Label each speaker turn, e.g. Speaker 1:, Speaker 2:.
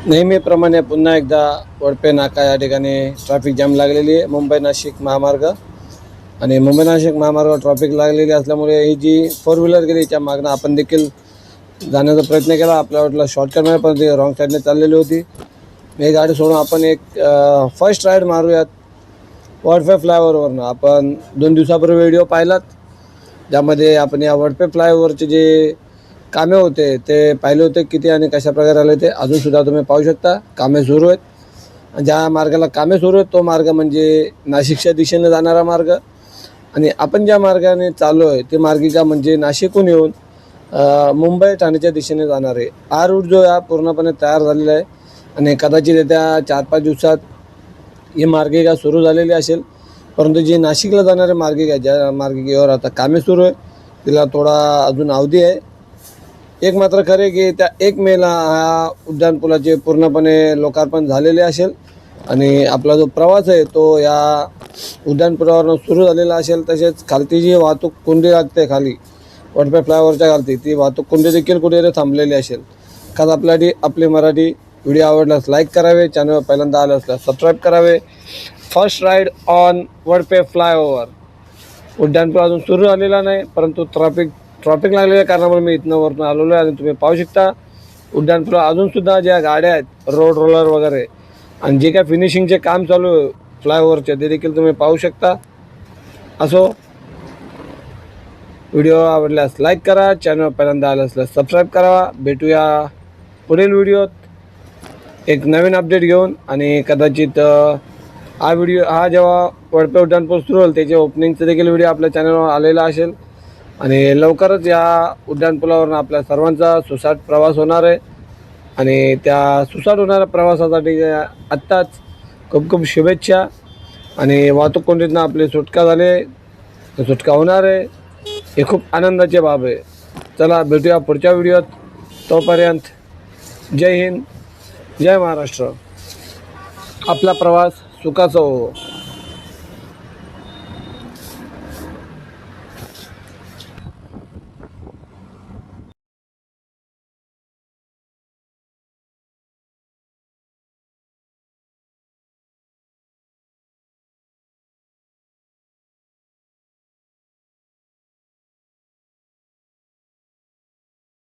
Speaker 1: नेहमीप्रमाणे पुन्हा एकदा वडपे नाका या ठिकाणी ट्रॅफिक जाम लागलेली आहे. मुंबई नाशिक महामार्ग आणि मुंबई नाशिक महामार्गावर ट्रॅफिक लागलेली असल्यामुळे ही जी फोर व्हीलर गेली याच्या मागणं आपण देखील जाण्याचा प्रयत्न केला. आपल्या वाटलं शॉर्टकट मिळेल पण ती रॉंग साईडने चाललेली होती. मी गाडी सोडून आपण एक फर्स्ट राईड मारूयात वडपे फ्लायओव्हरवरनं. आपण 2 दिवसापूर्वी व्हिडिओ पाहिलात ज्यामध्ये आपण या वडपे फ्लायओव्हरचे जे कामे होते ते पाहिले होते किती आणि कशा प्रकारे आले ते अजूनसुद्धा तुम्ही पाहू शकता. कामे सुरू आहेत. ज्या मार्गाला कामे सुरू आहेत तो मार्ग म्हणजे नाशिकच्या दिशेने जाणारा मार्ग आणि आपण ज्या मार्गाने चाललो आहे ते मार्गिका म्हणजे नाशिकहून येऊन मुंबई ठाण्याच्या दिशेने जाणार आहे. हा रूट जो आहे पूर्णपणे तयार झालेला आहे आणि कदाचित येत्या 4-5 दिवसात ही मार्गिका सुरू झालेली असेल. परंतु जी नाशिकला जाणारी मार्गिका आहे ज्या मार्गिकेवर आता कामे सुरू आहे तिला थोडा अजून अवधी आहे. एक मात्र खरे की त्या 1 मेला हा उड्डाणपुलाचे पूर्णपणे लोकार्पण झालेले असेल आणि आपला जो प्रवास आहे तो या उड्डाणपुलावरून सुरू झालेला असेल. तसेच खालती जी वाहतूक कोंडी लागते खाली वडपे फ्लायओव्हरच्या खालती ती वाहतूक कोंडी देखील कुठेतरी थांबलेली असेल. खास आपली मराठी व्हिडिओ आवडल्यास लाईक करावे, चॅनल पहिल्यांदा आलं असल्यास सबस्क्राईब करावे. First ride on Vadape flyover. उड्डाणपूल अजून सुरू झालेला नाही परंतु ट्रॅफिक लागलेल्या कारणामुळे मी इथनं वरनं आलेलो आहे आणि तुम्ही पाहू शकता उड्डाणपूल अजूनसुद्धा ज्या गाड्या आहेत रोड रोलर वगैरे आणि जे काय फिनिशिंगचे काम चालू आहे फ्लायओव्हरचे ते देखील तुम्ही पाहू शकता. असो, व्हिडिओ आवडल्यास लाईक करा, चॅनल पहिल्यांदा आलं असल्यास सबस्क्राईब करा. भेटूया पुढील व्हिडिओत एक नवीन अपडेट घेऊन आणि कदाचित हा जेव्हा वडपे उड्डाणपूल सुरू होईल त्याचे ओपनिंगचं देखील व्हिडिओ आपल्या चॅनलवर आलेला असेल आणि लवकरच या उड्डाणपुलावरून आपल्या सर्वांचा सुसाट प्रवास होणार आहे आणि त्या सुसाट होणाऱ्या प्रवासासाठी आत्ताच खूप खूप शुभेच्छा. आणि वाहतूक कोंडीतनं आपली सुटका सुटका होणार आहे हे खूप आनंदाची बाब आहे. चला भेटूया पुढच्या व्हिडिओत. तोपर्यंत जय हिंद, जय महाराष्ट्र. आपला प्रवास सुखाचा हो.